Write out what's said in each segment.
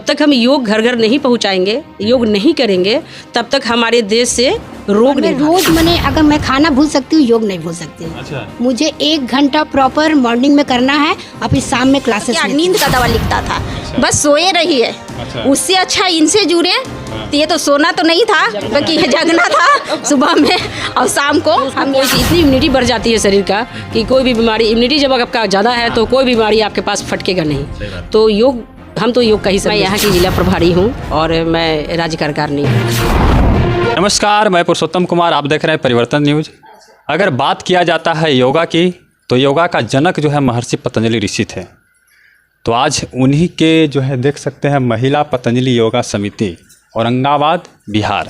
तक हम योग घर घर नहीं पहुंचाएंगे, योग नहीं करेंगे, तब तक हमारे देश से रोग नहीं। रोज मैंने अगर मैं खाना भूल सकती हूँ, योग नहीं भूल सकती हूँ। अच्छा। मुझे 1 घंटा प्रॉपर मॉर्निंग में करना है और फिर शाम में क्लासेस। नींद का दवा लिखता था। बस सोए रही है। उससे अच्छा इनसे जुड़े। तो ये तो सोना तो नहीं था, बल्कि जगना था सुबह में और शाम को। हम इतनी इम्यूनिटी बढ़ जाती है शरीर का कि कोई भी बीमारी, इम्यूनिटी जब आपका ज़्यादा है तो कोई बीमारी आपके पास फटकेगा नहीं। तो योग, हम तो योग का ही। मैं यहाँ की जिला प्रभारी हूँ और मैं राज्य कार्यकारिणी हूँ। नमस्कार, मैं पुरुषोत्तम कुमार, आप देख रहे हैं परिवर्तन न्यूज। अगर बात किया जाता है योगा की, तो योगा का जनक जो है महर्षि पतंजलि ऋषि थे। तो आज उन्हीं के जो है देख सकते हैं महिला पतंजलि योगा समिति औरंगाबाद बिहार,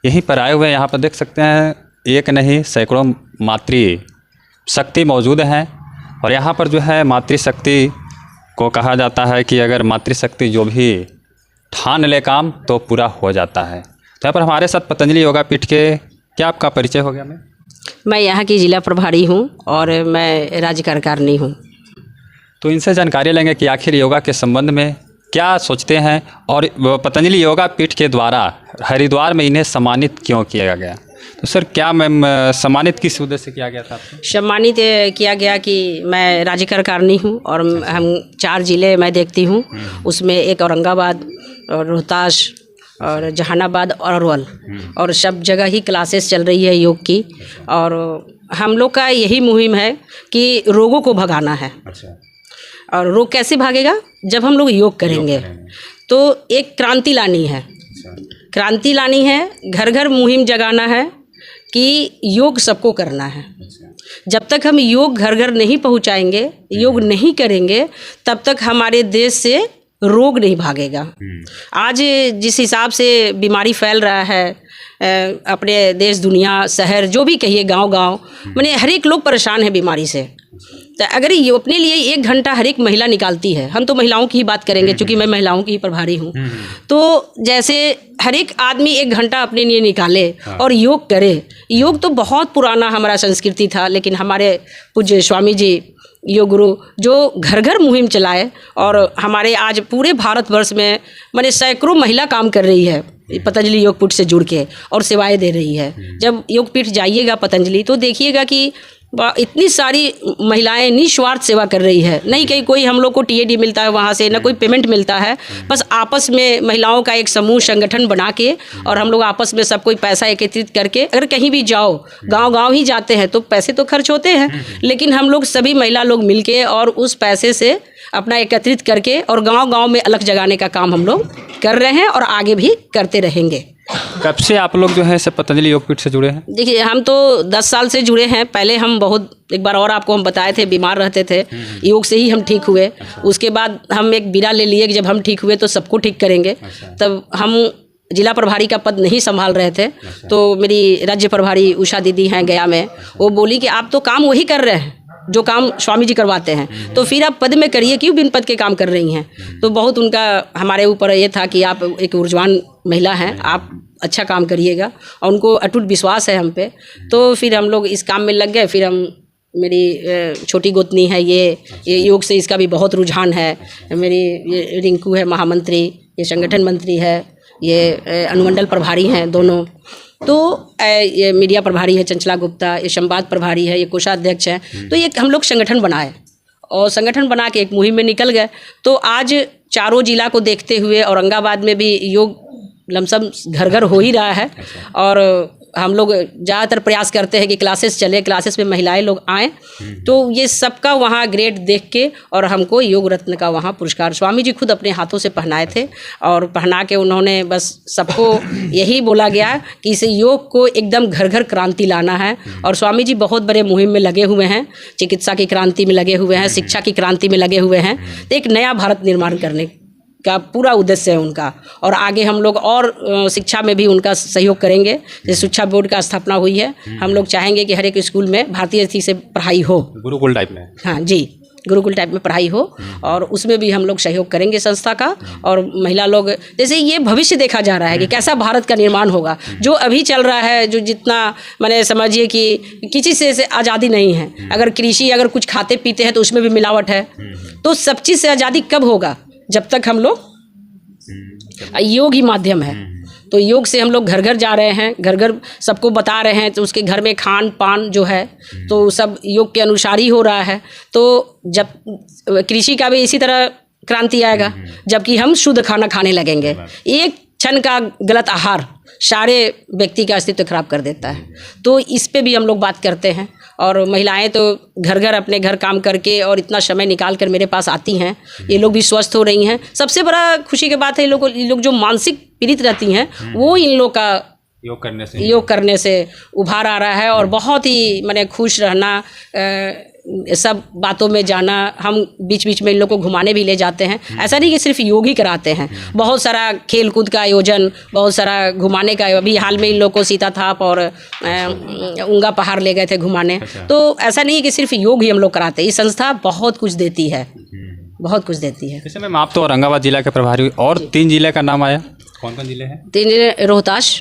यहीं पर आए हुए। यहाँ पर देख सकते हैं एक नहीं सैकड़ों मातृ शक्ति मौजूद हैं। और यहाँ पर जो है मातृशक्ति को कहा जाता है कि अगर मातृशक्ति जो भी ठान ले काम तो पूरा हो जाता है। तो यहाँ पर हमारे साथ पतंजलि योगा पीठ के, क्या आपका परिचय हो गया? मैं यहाँ की जिला प्रभारी हूँ और मैं राज्य कार्यकारिणी हूँ। तो इनसे जानकारी लेंगे कि आखिर योगा के संबंध में क्या सोचते हैं और पतंजलि योगा पीठ के द्वारा हरिद्वार में इन्हें सम्मानित क्यों किया गया। तो सर क्या मैम सम्मानित किस उद्देश्य से किया गया था आपको? सम्मानित किया गया कि मैं राज्य कार्यकारिणी हूँ और हम 4 जिले मैं देखती हूँ। उसमें एक औरंगाबाद और रोहतास और जहानाबाद और अरवल, और सब जगह ही क्लासेस चल रही है योग की। और हम लोग का यही मुहिम है कि रोगों को भगाना है। अच्छा। और रोग कैसे भागेगा? जब हम लोग योग करेंगे। तो एक क्रांति लानी है। क्रांति लानी है, घर घर मुहिम जगाना है कि योग सबको करना है। जब तक हम योग घर घर नहीं पहुंचाएंगे, योग नहीं करेंगे, तब तक हमारे देश से रोग नहीं भागेगा। आज जिस हिसाब से बीमारी फैल रहा है, अपने देश, दुनिया, शहर, जो भी कहिए, गांव-गांव, माने हर एक लोग परेशान है बीमारी से। तो अगर ये अपने लिए 1 घंटा हर एक महिला निकालती है, हम तो महिलाओं की ही बात करेंगे क्योंकि मैं महिलाओं की ही प्रभारी हूँ, तो जैसे हर एक आदमी 1 घंटा अपने लिए निकाले और योग करे। योग तो बहुत पुराना हमारा संस्कृति था, लेकिन हमारे पूज्य स्वामी जी योग गुरु जो घर घर मुहिम चलाए, और हमारे आज पूरे भारतवर्ष में माने सैकड़ों महिला काम कर रही है पतंजलि योग पीठ से जुड़ के और सेवाएं दे रही है। जब योग पीठ जाइएगा पतंजलि तो देखिएगा कि इतनी सारी महिलाएं निस्वार्थ सेवा कर रही है। नहीं कहीं कोई हम लोग को टीएडी मिलता है वहाँ से, ना कोई पेमेंट मिलता है। बस आपस में महिलाओं का एक समूह संगठन बना के, और हम लोग आपस में सब कोई पैसा एकत्रित करके, अगर कहीं भी जाओ, गांव-गांव ही जाते हैं तो पैसे तो खर्च होते हैं, लेकिन हम लोग सभी महिला लोग मिलके और उस पैसे से अपना एकत्रित करके और गांव-गांव में अलग जगाने का काम हम लोग कर रहे हैं और आगे भी करते रहेंगे। कब से आप लोग जो है इसे पतंजलि योग पीठ से जुड़े हैं? देखिए, हम तो 10 साल से जुड़े हैं। पहले हम बहुत, एक बार और आपको हम बताए थे, बीमार रहते थे, योग से ही हम ठीक हुए। उसके बाद हम एक बीड़ा ले लिए कि जब हम ठीक हुए तो सबको ठीक करेंगे। तब हम जिला प्रभारी का पद नहीं संभाल रहे थे, तो मेरी राज्य प्रभारी उषा दीदी हैं गया में, वो बोली कि आप तो काम वही कर रहे हैं जो काम स्वामी जी करवाते हैं, तो फिर आप पद में करिए, क्यों बिन पद के काम कर रही हैं। तो बहुत उनका हमारे ऊपर ये था कि आप एक ऊर्जवान महिला हैं, आप अच्छा काम करिएगा, और उनको अटूट विश्वास है हम पे। तो फिर हम लोग इस काम में लग गए। फिर हम, मेरी छोटी गोतनी है, ये योग से इसका भी बहुत रुझान है। मेरी ये रिंकू है महामंत्री, ये संगठन मंत्री है, ये अनुमंडल प्रभारी हैं दोनों। तो ये मीडिया प्रभारी है चंचला गुप्ता, ये संवाद प्रभारी है, ये कोषाध्यक्ष है। तो ये हम लोग संगठन बनाए और संगठन बना के एक मुहिम में निकल गए। तो आज चारों जिला को देखते हुए औरंगाबाद में भी योग लमसम घर घर हो ही रहा है। और हम लोग ज़्यादातर प्रयास करते हैं कि क्लासेस चले, क्लासेस में महिलाएं लोग आएँ। तो ये सबका वहाँ ग्रेड देख के, और हमको योग रत्न का वहाँ पुरस्कार स्वामी जी खुद अपने हाथों से पहनाए थे, और पहना के उन्होंने बस सबको यही बोला गया कि इसे योग को एकदम घर घर क्रांति लाना है। और स्वामी जी बहुत बड़े मुहिम में लगे हुए हैं, चिकित्सा की क्रांति में लगे हुए हैं, शिक्षा की क्रांति में लगे हुए हैं। तो एक नया भारत निर्माण करने का पूरा उद्देश्य है उनका। और आगे हम लोग और शिक्षा में भी उनका सहयोग करेंगे। जैसे शिक्षा बोर्ड का स्थापना हुई है, हम लोग चाहेंगे कि हर एक स्कूल में भारतीय रीति से पढ़ाई हो, गुरुकुल टाइप में। हाँ जी, गुरुकुल टाइप में पढ़ाई हो, और उसमें भी हम लोग सहयोग करेंगे संस्था का। और महिला लोग, जैसे ये भविष्य देखा जा रहा है कि कैसा भारत का निर्माण होगा। जो अभी चल रहा है, जो जितना मैंने समझिए कि किसी से आज़ादी नहीं है। अगर कृषि, अगर कुछ खाते पीते हैं तो उसमें भी मिलावट है। तो सब चीज़ से आज़ादी कब होगा? जब तक हम लोग योग ही माध्यम है। तो योग से हम लोग घर घर जा रहे हैं, घर घर सबको बता रहे हैं, तो उसके घर में खान पान जो है तो सब योग के अनुसार ही हो रहा है। तो जब कृषि का भी इसी तरह क्रांति आएगा, जबकि हम शुद्ध खाना खाने लगेंगे। एक क्षण का गलत आहार सारे व्यक्ति का अस्तित्व खराब कर देता है। तो इस पे भी हम लोग बात करते हैं। और महिलाएं तो घर घर अपने घर काम करके और इतना समय निकाल कर मेरे पास आती हैं, ये लोग भी स्वस्थ हो रही हैं। सबसे बड़ा खुशी की बात है ये लोग जो मानसिक पीड़ित रहती हैं वो इन लोग का योग करने से उभार आ रहा है। और बहुत ही मैंने खुश रहना, सब बातों में जाना, हम बीच बीच में इन लोग को घुमाने भी ले जाते हैं। ऐसा नहीं कि सिर्फ योग ही कराते हैं, बहुत सारा खेल कूद का आयोजन, बहुत सारा घुमाने का। अभी हाल में इन लोग को सीताथाप और उंगा पहाड़ ले गए थे घुमाने। तो ऐसा नहीं कि सिर्फ योग ही हम लोग कराते हैं, ये संस्था बहुत कुछ देती है, बहुत कुछ देती है। जैसे मैम आप तो औरंगाबाद जिला के प्रभारी हुई, और 3 जिले का नाम आया, कौन कौन जिले हैं? 3 जिले रोहतास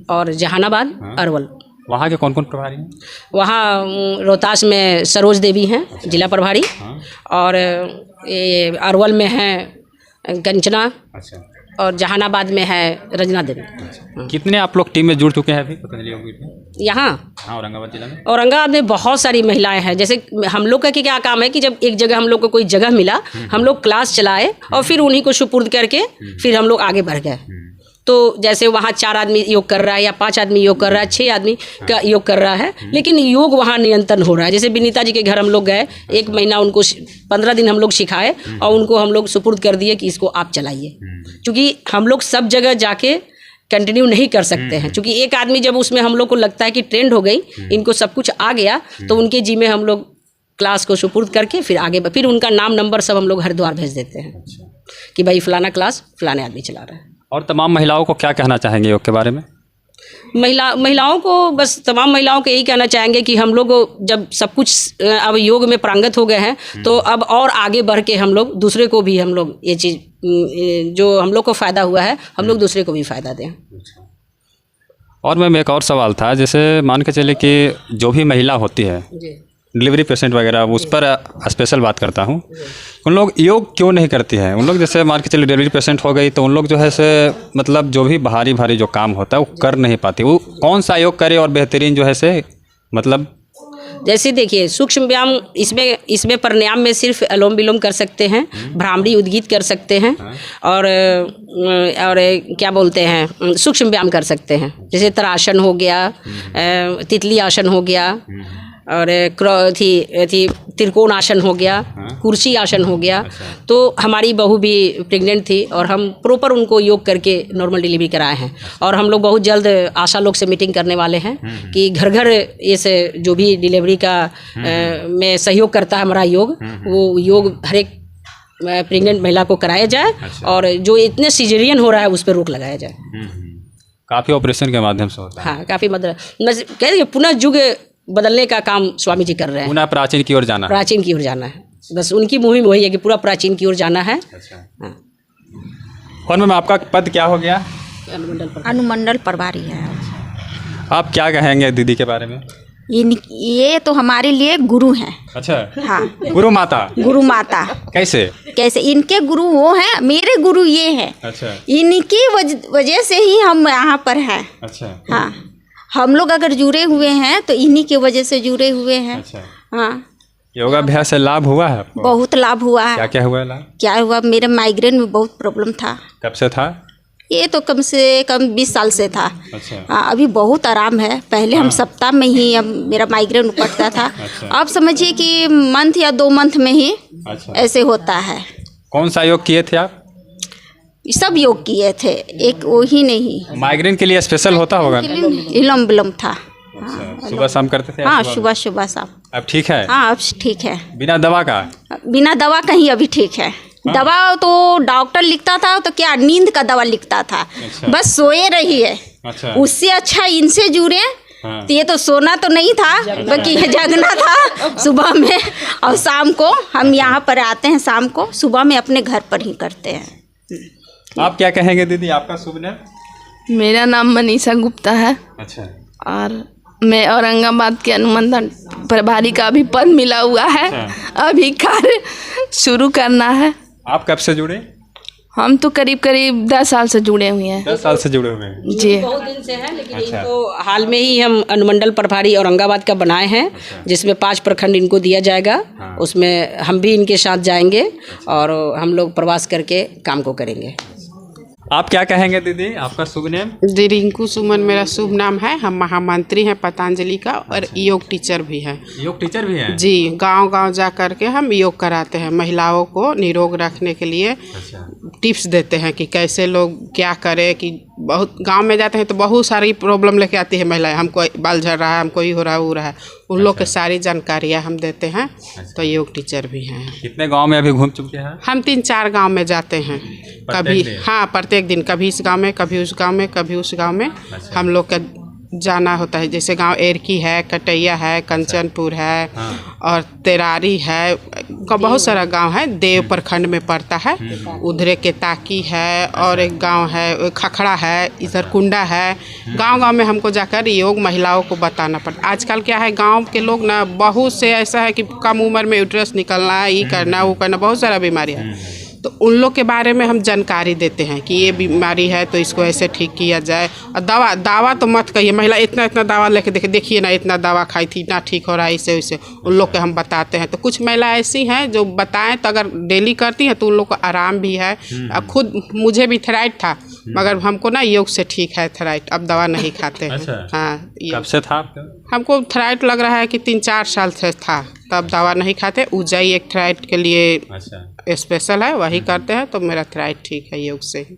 और जहानाबाद, अरवल। वहाँ के कौन कौन प्रभारी हैं? वहाँ रोहतास में सरोज देवी हैं जिला प्रभारी, और ये अरवल में है कंचना, और जहानाबाद में है रंजना देवी। कितने आप लोग टीम में जुड़ चुके हैं अभी पतंजलि योग में? यहाँ औरंगाबाद जिला में? औरंगाबाद में बहुत सारी महिलाएं हैं। जैसे हम लोग का क्या काम है कि जब एक जगह हम लोग को कोई जगह मिला, हम लोग क्लास चलाए और फिर उन्हीं को सुपुर्द करके फिर हम लोग आगे बढ़ गए। तो जैसे वहाँ 4 आदमी योग कर रहा है या 5 आदमी योग कर रहा है, 6 आदमी का योग कर रहा है, लेकिन योग वहाँ नियंत्रण हो रहा है। जैसे विनीता जी के घर हम लोग गए, 1 महीना उनको 15 दिन हम लोग सिखाए और उनको हम लोग सुपुर्द कर दिए कि इसको आप चलाइए। क्योंकि हम लोग सब जगह जाके कंटिन्यू नहीं कर सकते हैं, क्योंकि एक आदमी जब उसमें हम लोग को लगता है कि ट्रेंड हो गई, इनको सब कुछ आ गया, तो उनके जी में हम लोग क्लास को सुपुर्द करके फिर आगे फिर उनका नाम नंबर सब हम लोग हरिद्वार भेज देते हैं कि भाई फलाना क्लास फलाने आदमी चला रहा है। और तमाम महिलाओं को क्या कहना चाहेंगे योग के बारे में? महिलाओं को बस तमाम महिलाओं को यही कहना चाहेंगे कि हम लोग जब सब कुछ अब योग में पारंगत हो गए हैं, तो अब और आगे बढ़ के हम लोग दूसरे को भी हम लोग ये चीज़ जो हम लोग को फ़ायदा हुआ है, हम लोग दूसरे को भी फ़ायदा दें। और मैम एक और सवाल था, जैसे मान के चले कि जो भी महिला होती है, डिलीवरी पेशेंट वगैरह, उस पर स्पेशल बात करता हूँ, उन लोग योग क्यों नहीं करती है? उन लोग जैसे मान के चलिए डिलीवरी पेशेंट हो गई तो उन लोग जो है से मतलब जो भी भारी भारी जो काम होता है वो कर नहीं पाती, वो कौन सा योग करे और बेहतरीन जो है से मतलब? जैसे देखिए सूक्ष्म व्यायाम, इसमें प्राणायाम में सिर्फ अनुलोम विलोम कर सकते हैं, भ्रामरी उद्गीत कर सकते हैं, और क्या बोलते हैं सूक्ष्म व्यायाम कर सकते हैं। जैसे तरासन हो गया, तितली आसन हो गया, और त्रिकोण आसन हो गया, कुर्सी आसन हो गया। तो हमारी बहू भी प्रेग्नेंट थी और हम प्रॉपर उनको योग करके नॉर्मल डिलीवरी कराए हैं। और हम लोग बहुत जल्द आशा लोग से मीटिंग करने वाले हैं कि घर घर इस जो भी डिलीवरी का में सहयोग करता है हमारा योग, वो योग हर एक प्रेग्नेंट महिला को कराया जाए, और जो इतने सिजेरियन हो रहा है उस पर रोक लगाया जाए। काफ़ी ऑपरेशन के माध्यम से होता है। हाँ, काफ़ी मतलब कह रही पुनः युग बदलने का काम स्वामी जी कर रहे हैं। पुनः प्राचीन की ओर जाना, प्राचीन की ओर जाना है, बस उनकी मुहिम वही है कि पूरा प्राचीन की ओर जाना है। हाँ। और मैम आपका पद क्या हो गया? अनुमंडल प्रभारी है। आप क्या कहेंगे दीदी के बारे में? ये तो हमारे लिए गुरु हैं। अच्छा, हाँ, गुरु माता। गुरु माता कैसे इनके गुरु वो हैं, मेरे गुरु ये हैं। अच्छा, इनकी वजह से ही हम यहाँ पर हैं। अच्छा, हाँ, हम लोग अगर जुड़े हुए हैं तो इन्हीं की वजह से जुड़े हुए हैं। अच्छा, हाँ। योगाभ्यास से लाभ हुआ है आपको? बहुत लाभ हुआ है। क्या क्या हुआ लाभ? क्या हुआ, मेरे माइग्रेन में बहुत प्रॉब्लम था। कब से था? ये तो कम से कम 20 साल से था। अच्छा। हाँ, अभी बहुत आराम है। पहले हम सप्ताह में ही अब मेरा माइग्रेन उपटता था। अच्छा। अब समझिए कि मंथ या 2 मंथ में ही ऐसे होता है। कौन सा योग किए थे आप? सब योग किए थे, एक वो ही नहीं। माइग्रेन के लिए स्पेशल होता होगा? इलम विलम था। अच्छा, सुबह शाम करते थे? हाँ, सुबह शाम। अब ठीक है? हाँ, अब ठीक है। बिना दवा का? बिना दवा का ही अभी ठीक है। दवा तो डॉक्टर लिखता था तो क्या नींद का दवा लिखता था। अच्छा। बस सोए रही है। अच्छा। उससे अच्छा इनसे जुड़े। हाँ। तो ये तो सोना तो नहीं था, बल्कि जगना था सुबह में, और शाम को हम यहाँ पर आते हैं। शाम को सुबह में अपने घर पर ही करते हैं। आप क्या कहेंगे दीदी, आपका शुभ नाम? मेरा नाम मनीषा गुप्ता है। अच्छा। और मैं औरंगाबाद के अनुमंडल प्रभारी का भी पद मिला हुआ है। अच्छा। अभी कार्य शुरू करना है। आप कब से जुड़े? हम तो करीब करीब 10 साल से जुड़े हुए हैं। 10 साल से जुड़े हुए हैं। जी बहुत दिन से है, लेकिन इनको हाल में ही हम अनुमंडल प्रभारी औरंगाबाद का बनाए हैं, जिसमें 5 प्रखंड इनको दिया जाएगा। उसमें हम भी इनके साथ जाएंगे और हम लोग प्रवास करके काम को करेंगे। आप क्या कहेंगे दीदी, आपका शुभ नाम? जी, रिंकू सुमन मेरा शुभ नाम है। हम महामंत्री हैं पतंजलि का और योग टीचर भी हैं। योग टीचर भी हैं? जी, गांव-गांव जा कर के हम योग कराते हैं। महिलाओं को निरोग रखने के लिए टिप्स देते हैं कि कैसे लोग क्या करें। कि बहुत गांव में जाते हैं तो बहुत सारी प्रॉब्लम लेके आती है महिलाएं, हमको बाल झड़ रहा है, हमको ये हो रहा है, वो रहा है। उन लोग के सारी जानकारियाँ हम देते हैं। तो योग टीचर भी हैं। कितने गांव में अभी घूम चुके हैं? हम 3-4 गांव में जाते हैं। कभी प्रत्येक दिन, कभी इस गांव में, कभी उस गांव में, कभी उस गांव में हम लोग का जाना होता है। जैसे गांव एरकी है, कटैया है, कंचनपुर है और तेरारी है, बहुत सारा गांव है। देव प्रखंड में पड़ता है। उधरे के ताकी है और एक गांव है खखड़ा है, इधर कुंडा है। गांव-गांव में हमको जाकर योग महिलाओं को बताना पड़ता। आजकल क्या है, गांव के लोग ना बहुत से ऐसा है कि कम उम्र में यूट्रस निकलना, ये करना, वो करना, बहुत सारा बीमारी है। तो उन लोग के बारे में हम जानकारी देते हैं कि ये बीमारी है तो इसको ऐसे ठीक किया जाए। और दावा तो मत कहिए, महिला इतना दावा लेके देखिए ना, इतना दवा खाई थी, इतना ठीक हो रहा है, इससे वैसे उन लोग के हम बताते हैं। तो कुछ महिला ऐसी हैं जो बताएं तो अगर डेली करती हैं तो उन लोग को आराम भी है। अब खुद मुझे भी थायराइड था, मगर हमको ना योग से ठीक है थायराइड, अब दवा नहीं खाते हैं। हाँ, कब से था आपका? हमको थायराइड लग रहा है कि 3-4 साल से था, तब दवा नहीं खाते। ऊंचाई एक थायराइड के लिए स्पेशल है, वही करते हैं, तो मेरा थायराइड ठीक है योग से ही।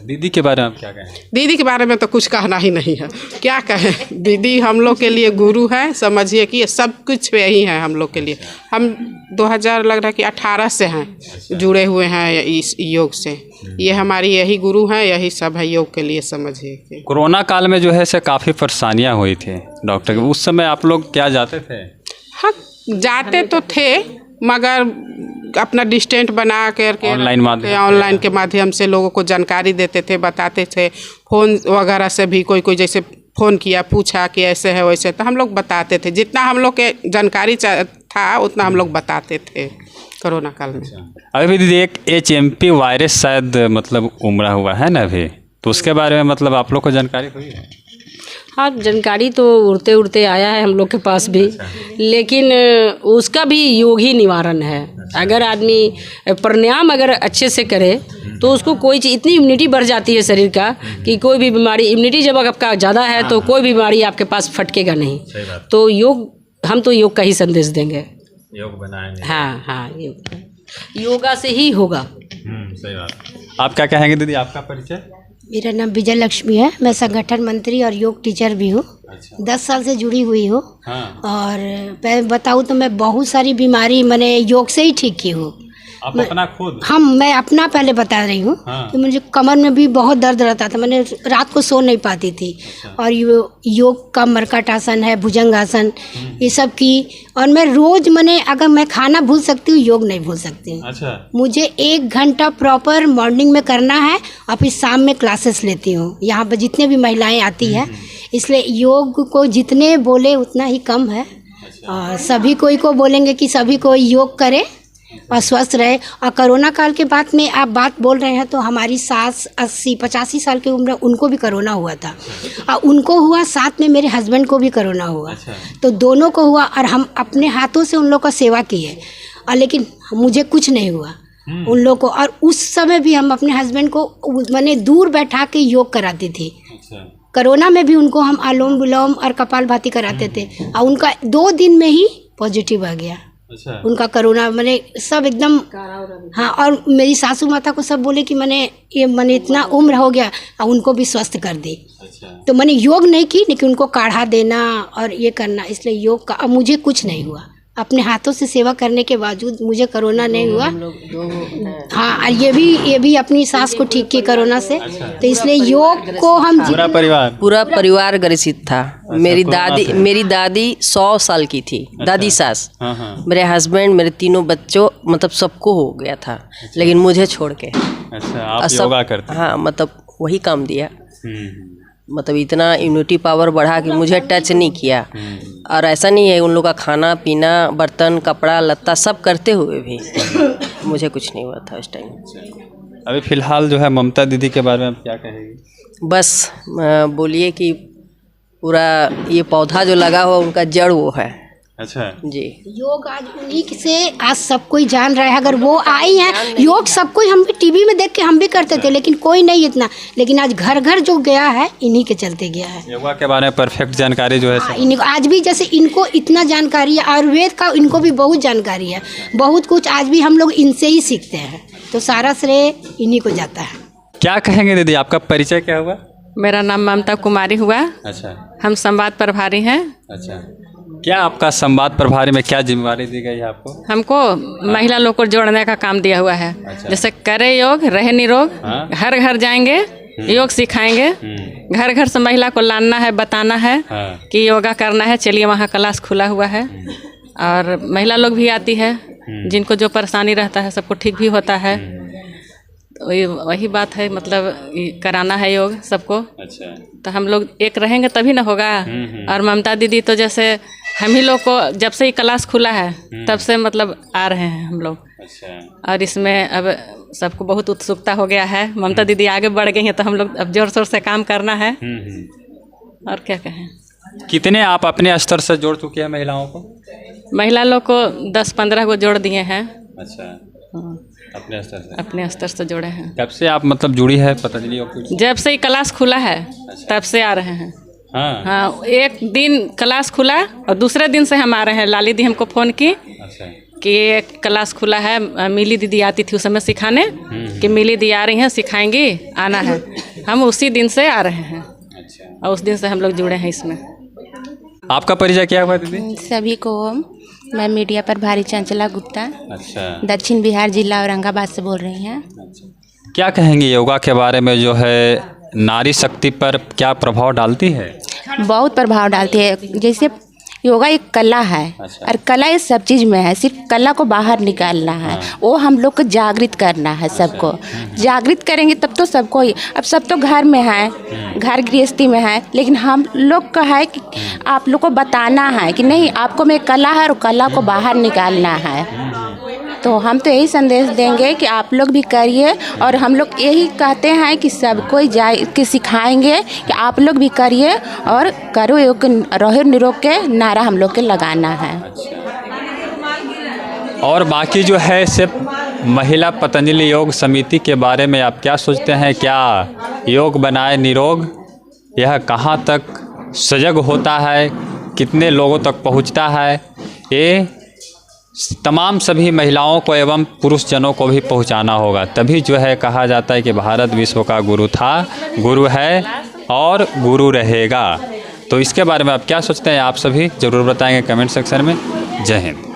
दीदी के बारे में आप क्या कहें? दीदी के बारे में तो कुछ कहना ही नहीं है, क्या कहें। दीदी हम लोग के लिए गुरु है, समझिए कि ये सब कुछ यही है हम लोग के लिए। हम 2000 लग रहा है कि 18 से हैं जुड़े हुए हैं इस योग से। ये हमारी यही गुरु हैं, यही सब है योग के लिए, समझिए कि। कोरोना काल में जो है से काफ़ी परेशानियाँ हुई थी डॉक्टर के, उस समय आप लोग क्या जाते थे? हाँ, जाते तो थे, मगर अपना डिस्टेंस बना करके ऑनलाइन के माध्यम से लोगों को जानकारी देते थे, बताते थे। फ़ोन वगैरह से भी कोई जैसे फ़ोन किया, पूछा कि ऐसे है वैसे, तो हम लोग बताते थे। जितना हम लोग के जानकारी था उतना हम लोग बताते थे कोरोना काल में। अभी दीदी एक HMP वायरस शायद मतलब उमड़ा हुआ है ना अभी, तो उसके बारे में मतलब आप लोग को जानकारी हुई है? हाँ, जानकारी तो उड़ते उड़ते आया है हम लोग के पास भी, लेकिन उसका भी योग ही निवारण है। अगर आदमी प्राणायाम अगर अच्छे से करे तो उसको कोई चीज़, इतनी इम्यूनिटी बढ़ जाती है शरीर का कि कोई भी बीमारी, इम्यूनिटी जब आपका ज़्यादा है तो कोई बीमारी आपके पास फटकेगा नहीं। तो योग, हम तो योग का ही संदेश देंगे। योग बनाएंगे। हाँ, योगा से ही होगा। सही बात। आप क्या कहेंगे दीदी, आपका परिचय? मेरा नाम विजय लक्ष्मी है। मैं संगठन मंत्री और योग टीचर भी हूँ। 10 साल से जुड़ी हुई हूँ। और मैं बताऊँ तो मैं बहुत सारी बीमारी मैंने योग से ही ठीक की हूँ। आप अपना खुद? मैं अपना पहले बता रही हूँ। तो मुझे कमर में भी बहुत दर्द रहता था, मैंने रात को सो नहीं पाती थी। और योग का मरकट आसन है, भुजंग आसन, ये सब की। और मैं रोज़ अगर मैं खाना भूल सकती हूँ, योग नहीं भूल सकती हूँ। मुझे 1 घंटा प्रॉपर मॉर्निंग में करना है और फिर शाम में क्लासेस लेती हूँ। यहाँ पर जितने भी महिलाएँ आती हैं, इसलिए योग को जितने बोले उतना ही कम है। और सभी को बोलेंगे कि सभी को योग करें और स्वस्थ रहे। और कोरोना काल के बाद में आप बात बोल रहे हैं, तो हमारी सास 80-85 साल की उम्र, उनको भी कोरोना हुआ था। और उनको हुआ, साथ में मेरे हस्बैंड को भी कोरोना हुआ। तो दोनों को हुआ और हम अपने हाथों से उन लोग का सेवा किए, और लेकिन मुझे कुछ नहीं हुआ उन लोग को। और उस समय भी हम अपने हस्बैंड को मैंने दूर बैठा के योग कराती थी। कोरोना में भी उनको हम अनुलोम विलोम और कपालभाति कराते थे, और उनका 2 दिन में ही पॉजिटिव आ गया। उनका कोरोना सब एकदम। हाँ, और मेरी सासू माता को सब बोले कि मैंने इतना उम्र हो गया, और उनको भी स्वस्थ कर दी। तो मैंने योग नहीं की, लेकिन उनको काढ़ा देना और ये करना, इसलिए योग का। अब मुझे कुछ नहीं हुआ, अपने हाथों से सेवा करने के बावजूद मुझे कोरोना नहीं हुआ। हाँ, ये भी अपनी सास को ठीक की कोरोना से। तो इसलिए योग को हम पूरा परिवार ग्रसित था। मेरी दादी 100 साल की थी, दादी सास। मेरे हस्बैंड, मेरे 3 बच्चों, मतलब सबको हो गया था, लेकिन मुझे छोड़ के। आप योगा करते? हाँ, मतलब वही काम दिया। मतलब इतना इम्यूनिटी पावर बढ़ा कि मुझे टच नहीं किया। और ऐसा नहीं है, उन लोग का खाना पीना, बर्तन, कपड़ा लत्ता सब करते हुए भी मुझे कुछ नहीं हुआ था उस टाइम। अभी फ़िलहाल जो है ममता दीदी के बारे में आप क्या कहेंगी? बस बोलिए कि पूरा ये पौधा जो लगा हुआ उनका जड़ वो है। अच्छा जी। योग आज उन्हीं से आज सब कोई जान रहा है। अगर वो आई हैं योग सब कोई, हम भी टीवी में देख के हम भी करते थे लेकिन कोई नहीं इतना, लेकिन आज घर घर जो गया है इन्हीं के चलते गया है। योगा के बारे में परफेक्ट जानकारी जो है इन्हीं को आज भी, जैसे इनको इतना जानकारी है, आयुर्वेद का इनको भी बहुत जानकारी है, बहुत कुछ आज भी हम लोग इनसे ही सीखते हैं, तो सारा श्रेय इन्हीं को जाता है। क्या कहेंगे दीदी, आपका परिचय क्या हुआ? मेरा नाम ममता कुमारी हुआ। अच्छा। हम संवाद प्रभारी हैं। अच्छा, क्या आपका संवाद प्रभारी में क्या जिम्मेवारी दी गई है आपको? हमको महिला लोग को जोड़ने का काम दिया हुआ है। अच्छा। जैसे करे योग रहे निरोग। हाँ। हर घर जाएंगे, योग सिखाएंगे, घर घर से महिला को लाना है, बताना है हाँ। कि योगा करना है, चलिए वहाँ क्लास खुला हुआ है। और महिला लोग भी आती है, जिनको जो परेशानी रहता है सबको ठीक भी होता है। वही बात है, मतलब कराना है योग सबको। अच्छा। तो हम लोग एक रहेंगे तभी ना होगा। और ममता दीदी तो जैसे हम ही लोग को जब से ही क्लास खुला है तब से मतलब आ रहे हैं हम लोग। अच्छा। और इसमें अब सबको बहुत उत्सुकता हो गया है। ममता दीदी आगे बढ़ गई हैं तो हम लोग अब जोर शोर से काम करना है। और क्या कहें। कितने आप अपने स्तर से जोड़ चुके हैं महिलाओं को? महिला लोग को 10-15 को जोड़ दिए हैं। अच्छा। हाँ, अपने स्तर से? अपने स्तर से जोड़े हैं। कब से आप मतलब जुड़ी है पतंजलि योग पीठ? जब से ही क्लास खुला है तब से आ रहे हैं। हाँ। हाँ, एक दिन क्लास खुला और दूसरे दिन से हम आ रहे हैं। लाली दी हमको फ़ोन की अच्छा। कि एक क्लास खुला है, मिली दीदी आती थी उस समय सिखाने, कि मिली दी आ रही हैं, सिखाएंगी, आना है। हम उसी दिन से आ रहे हैं। अच्छा। और उस दिन से हम लोग जुड़े हैं इसमें। आपका परिचय क्या हुआ दीदी? सभी को मैं मीडिया प्रभारी चंचला गुप्ता, अच्छा। दक्षिण बिहार जिला औरंगाबाद से बोल रही हैं। क्या कहेंगे योगा के बारे में, जो है नारी शक्ति पर क्या प्रभाव डालती है? बहुत प्रभाव डालती है। जैसे योगा एक कला है। अच्छा। और कला ये सब चीज़ में है, सिर्फ कला को बाहर निकालना है। वो हम लोग को जागृत करना है सबको। जागृत करेंगे तब तो सबको ही, अब सब तो घर में है, घर गृहस्थी में है, लेकिन हम लोग का है कि आप लोग को बताना है कि नहीं, आपको में कला है और कला को बाहर निकालना है। तो हम तो यही संदेश देंगे कि आप लोग भी करिए, और हम लोग यही कहते हैं कि सबको जाए के सिखाएंगे कि आप लोग भी करिए और करो योग, रहो निरोग के नारा हम लोग के लगाना है। और बाकी जो है सिर्फ महिला पतंजलि योग समिति के बारे में आप क्या सोचते हैं? क्या योग बनाए निरोग यह कहाँ तक सजग होता है, कितने लोगों तक पहुँचता है, ये तमाम सभी महिलाओं को एवं पुरुष जनों को भी पहुंचाना होगा। तभी जो है कहा जाता है कि भारत विश्व का गुरु था, गुरु है और गुरु रहेगा। तो इसके बारे में आप क्या सोचते हैं, आप सभी ज़रूर बताएंगे कमेंट सेक्शन में। जय हिंद।